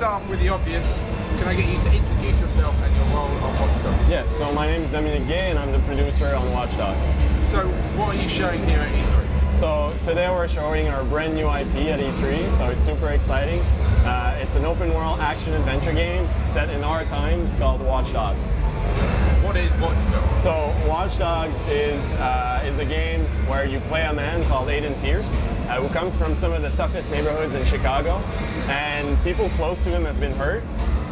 start off with the obvious. Can I get you to introduce yourself and your role on Watch Dogs? Yes, so my name is Dominic Gay and I'm the producer on Watch Dogs. So what are you showing here at E3? So today we're showing our brand new IP at E3, so it's super exciting. It's an open world action adventure game set in our times called Watch Dogs. What is Watch Dogs? So Watch Dogs is a game where you play a man called Aiden Pierce, who comes from some of the toughest neighborhoods in Chicago, and people close to him have been hurt,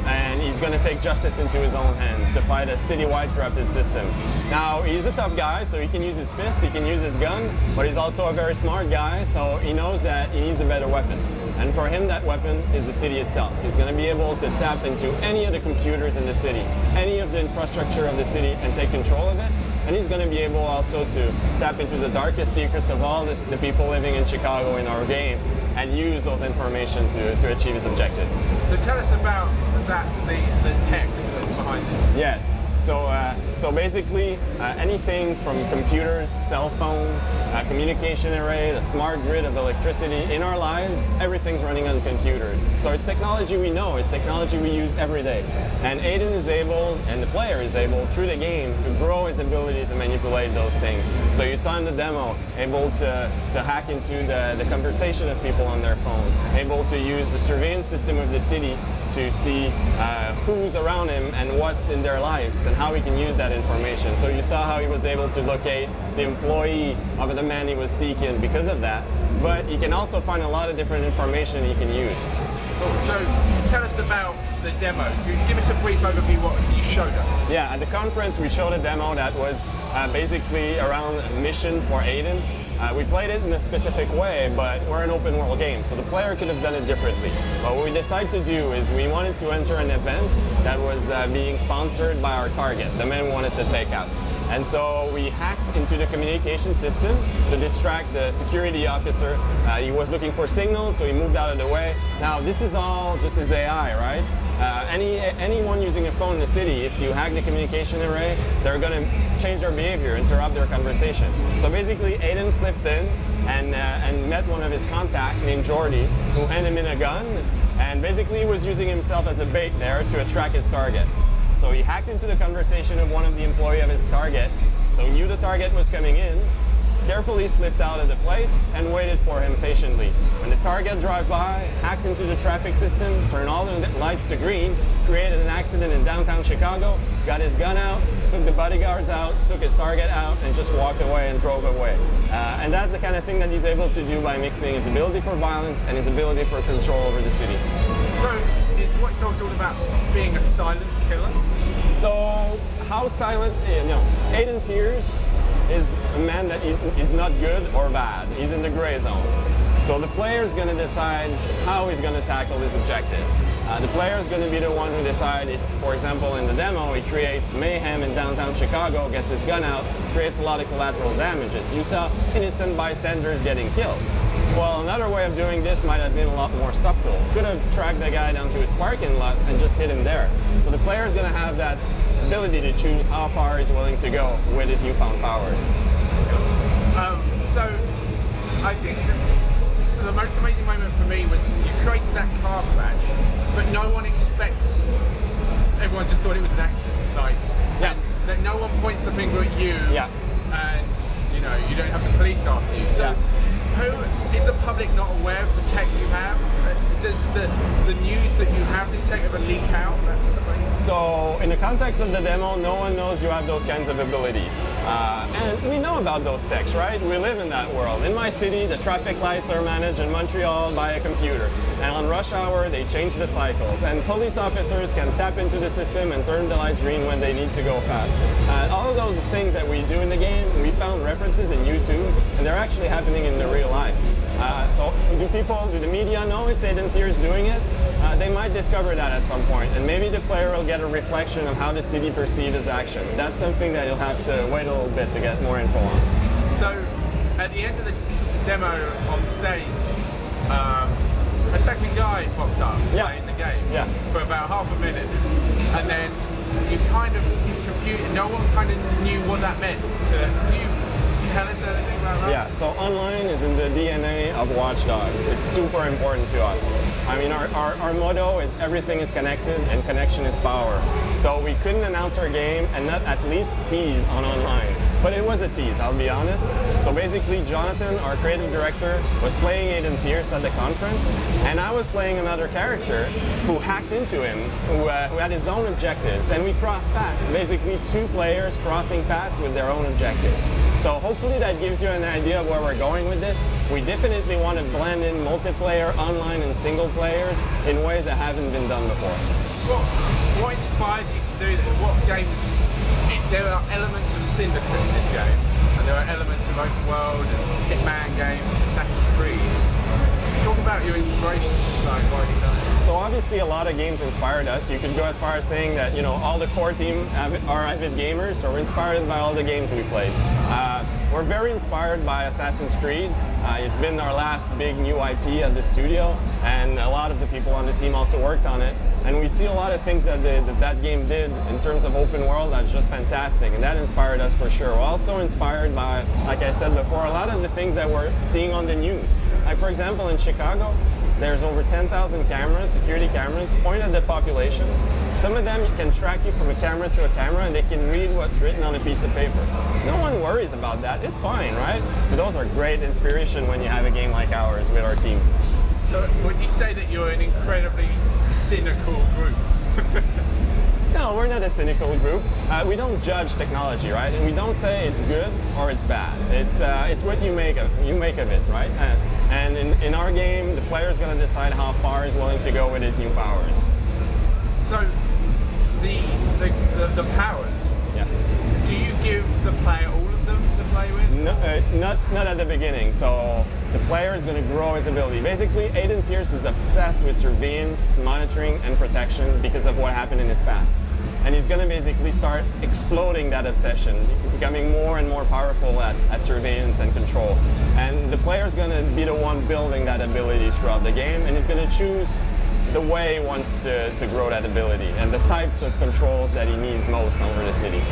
and he's going to take justice into his own hands to fight a citywide corrupted system. Now, he's a tough guy, so he can use his fist, he can use his gun, but he's also a very smart guy, so he knows that he needs a better weapon. And for him, that weapon is the city itself. He's going to be able to tap into any of the computers in the city, any of the infrastructure of the city, and take control of it. And he's going to be able also to tap into the darkest secrets of all the people living in Chicago in our game, and use those information to achieve his objectives. So tell us about the tech that's behind it. Yes. So basically, anything from computers, cell phones, communication array, the smart grid of electricity in our lives, everything's running on computers. So it's technology we know, it's technology we use every day. And Aiden is able, and the player is able, through the game, to grow his ability to manipulate those things. So you saw in the demo, able to hack into the conversation of people on their phone, able to use the surveillance system of the city to see who's around him and what's in their lives and how he can use that information. So you saw how he was able to locate the employee of the man he was seeking because of that, but he can also find a lot of different information he can use. Cool. So tell us about the demo. Give us a brief overview of what you showed us. Yeah, at the conference we showed a demo that was basically around a mission for Aiden. We played it in a specific way, but we're an open world game, so the player could have done it differently. But what we decided to do is we wanted to enter an event that was being sponsored by our target, the man we wanted to take out. And so we hacked into the communication system to distract the security officer. He was looking for signals, so he moved out of the way. Now, this is all just his AI, right? Anyone using a phone in the city, if you hack the communication array, they're going to change their behavior, interrupt their conversation. So basically, Aiden slipped in and met one of his contacts named Jordy, who handed him in a gun, and basically was using himself as a bait there to attract his target. So he hacked into the conversation of one of the employees of his target, so he knew the target was coming in, carefully slipped out of the place and waited for him patiently. When the target drove by, hacked into the traffic system, turned all the lights to green, created an accident in downtown Chicago, got his gun out, took the bodyguards out, took his target out, and just walked away and drove away. And that's the kind of thing that he's able to do by mixing his ability for violence and his ability for control over the city. So is Watch Dogs all about being a silent killer? So how silent, Aiden Pierce is a man that is not good or bad. He's in the gray zone. So the player is going to decide how he's going to tackle this objective. The player is going to be the one who decides if, for example, in the demo, he creates mayhem in downtown Chicago, gets his gun out, creates a lot of collateral damages. You saw innocent bystanders getting killed. Well, another way of doing this might have been a lot more subtle. Could have tracked the guy down to his parking lot and just hit him there. So the player is going to have that ability to choose how far he's willing to go with his newfound powers. So I think the most amazing moment for me was you created that car crash, but no one expects, everyone just thought it was an accident. Like, yeah. That no one points the finger at you, yeah. And you don't have the police after you. So who is the public not aware of the tech you have? Does the news that you have this tech ever leak out? That sort of thing? So in the context of the demo, no one knows you have those kinds of abilities. And we know about those techs, right? We live in that world. In my city, the traffic lights are managed in Montreal by a computer. And on rush hour, they change the cycles. And police officers can tap into the system and turn the lights green when they need to go fast. All of those things that we do in the game, we found references in YouTube, and they're actually happening in the real life. So do the media know it's Aiden Pierce doing it? They might discover that at some point, and maybe the player will get a reflection of how the city perceives his action. That's something that you'll have to wait a little bit to get more info on. So, at the end of the demo on stage, a second guy popped up playing the game for about half a minute, and then you kind of no one kind of knew what that meant. Can you tell us anything about that? Yeah, so online is in the DNA of Watch Dogs. It's super important to us. I mean, our motto is everything is connected and connection is power. So we couldn't announce our game and not at least tease on online. But it was a tease, I'll be honest. So basically, Jonathan, our creative director, was playing Aiden Pierce at the conference, and I was playing another character who hacked into him, who had his own objectives, and we crossed paths. Basically, two players crossing paths with their own objectives. So hopefully that gives you an idea of where we're going with this. We definitely want to blend in multiplayer, online, and single players in ways that haven't been done before. What inspired you to do that? What games? There are elements of Syndicate in this game, and there are elements of open world and Hitman games, Assassin's Creed. Talk about your inspiration, like why you done it. So obviously a lot of games inspired us. You could go as far as saying that, you know, all the core team are avid gamers, so we're inspired by all the games we played. We're very inspired by Assassin's Creed. It's been our last big new IP at the studio, and a lot of the people on the team also worked on it. And we see a lot of things that that game did in terms of open world that's just fantastic, and that inspired us for sure. We're also inspired by, like I said before, a lot of the things that we're seeing on the news. Like for example, in Chicago, there's over 10,000 cameras, security cameras, pointed at the population. Some of them can track you from a camera to a camera, and they can read what's written on a piece of paper. No one worries about that. It's fine, right? But those are great inspiration when you have a game like ours with our teams. So would you say that you're an incredibly cynical group? No, we're not a cynical group. We don't judge technology, right? And we don't say it's good or it's bad. It's what you make of it, right? And in our game, the player is going to decide how far he's willing to go with his new powers. So the powers. Yeah. Do you give the player all of them to play with? No, not at the beginning. So the player is going to grow his ability. Basically, Aiden Pierce is obsessed with surveillance, monitoring, and protection because of what happened in his past. And he's going to basically start exploding that obsession, becoming more and more powerful at surveillance and control. And the player is going to be the one building that ability throughout the game, and he's going to choose the way he wants to grow that ability and the types of controls that he needs most over the city.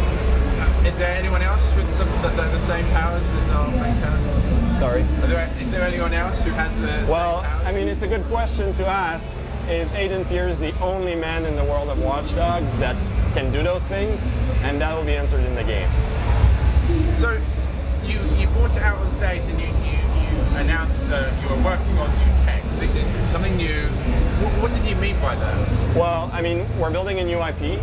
Is there anyone else with the same powers as our main character? Sorry? Is there anyone else who has the same powers? I mean, it's a good question to ask. Is Aiden Pierce the only man in the world of Watch Dogs that can do those things? And that will be answered in the game. So you brought it out on stage and you announced that you were working on new tech. This is something new. What did you mean by that? Well, I mean, we're building a new IP.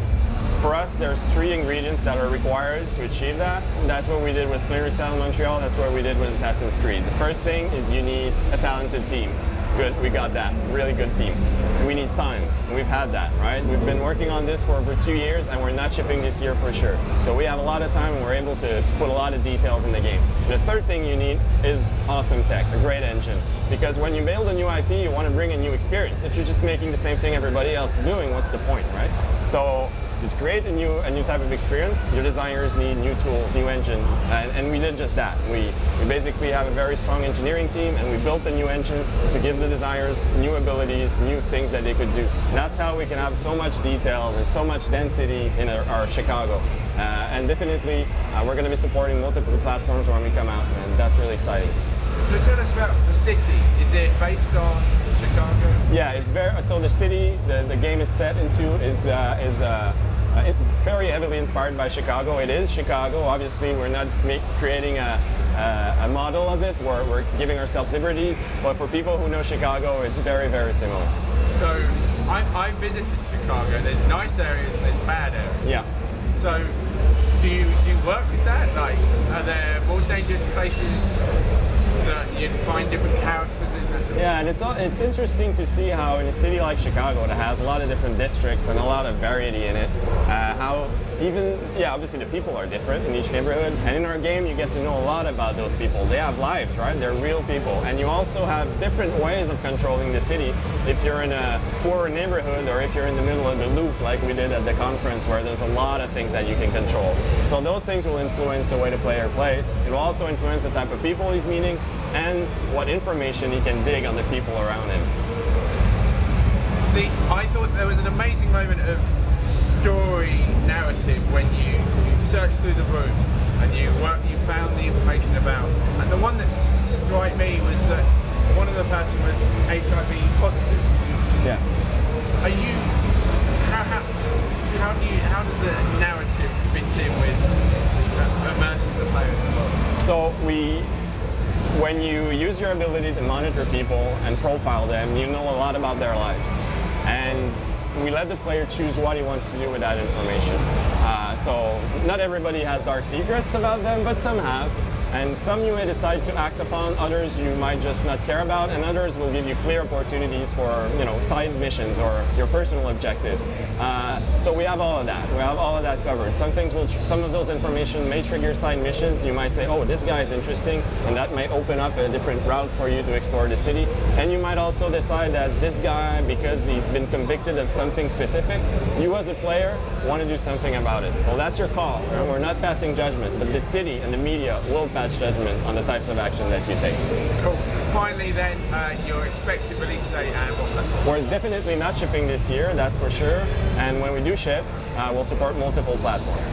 For us, there's 3 ingredients that are required to achieve that. That's what we did with Splinter Cell Montreal. That's what we did with Assassin's Creed. The first thing is you need a talented team. Good, we got that. Really good team. And we need time, and we've had that, right? We've been working on this for over 2 years, and we're not shipping this year for sure. So we have a lot of time, and we're able to put a lot of details in the game. The third thing you need is awesome tech, a great engine. Because when you build a new IP, you want to bring a new experience. If you're just making the same thing everybody else is doing, what's the point, right? So to create a new type of experience, your designers need new tools, new engine, and we did just that. We basically have a very strong engineering team, and we built a new engine to give the designers new abilities, new things that they could do. And that's how we can have so much detail and so much density in our Chicago. And definitely, we're going to be supporting multiple platforms when we come out, and that's really exciting. So tell us about the city. Is it based on Chicago? Yeah, it's so the city the game is set into is very heavily inspired by Chicago. It is Chicago. Obviously, we're not creating a model of it. We're giving ourselves liberties. But for people who know Chicago, it's very, very similar. So I visited Chicago. There's nice areas, there's bad areas. Yeah. So do you work with that? Like, are there more dangerous places that you find different characters in? Yeah, and it's interesting to see how in a city like Chicago that has a lot of different districts and a lot of variety in it, how even, obviously the people are different in each neighborhood, and in our game you get to know a lot about those people. They have lives, right? They're real people, and you also have different ways of controlling the city if you're in a poorer neighborhood or if you're in the middle of the loop like we did at the conference where there's a lot of things that you can control. So those things will influence the way the player plays. It will also influence the type of people he's meeting and what information he can dig on the people around him. I thought there was an amazing moment of story narrative when you search through the room and you found the information about. And the one that struck me was that one of the person was HIV positive. Yeah. Are you? How does the narrative fit in with immersing the players as well? So when you use your ability to monitor people and profile them, you know a lot about their lives. And we let the player choose what he wants to do with that information. So not everybody has dark secrets about them, but some have. And some you may decide to act upon, others you might just not care about, and others will give you clear opportunities for, side missions or your personal objective. So we have all of that. We have all of that covered. Some of those information may trigger side missions. You might say, oh, this guy is interesting, and that might open up a different route for you to explore the city. And you might also decide that this guy, because he's been convicted of something specific, you as a player want to do something about it. Well, that's your call. Right? We're not passing judgment, but the city and the media will pass judgment on the types of action that you take. Cool. Finally then, your expected release date and what platform? We're definitely not shipping this year, that's for sure. And when we do ship, we'll support multiple platforms.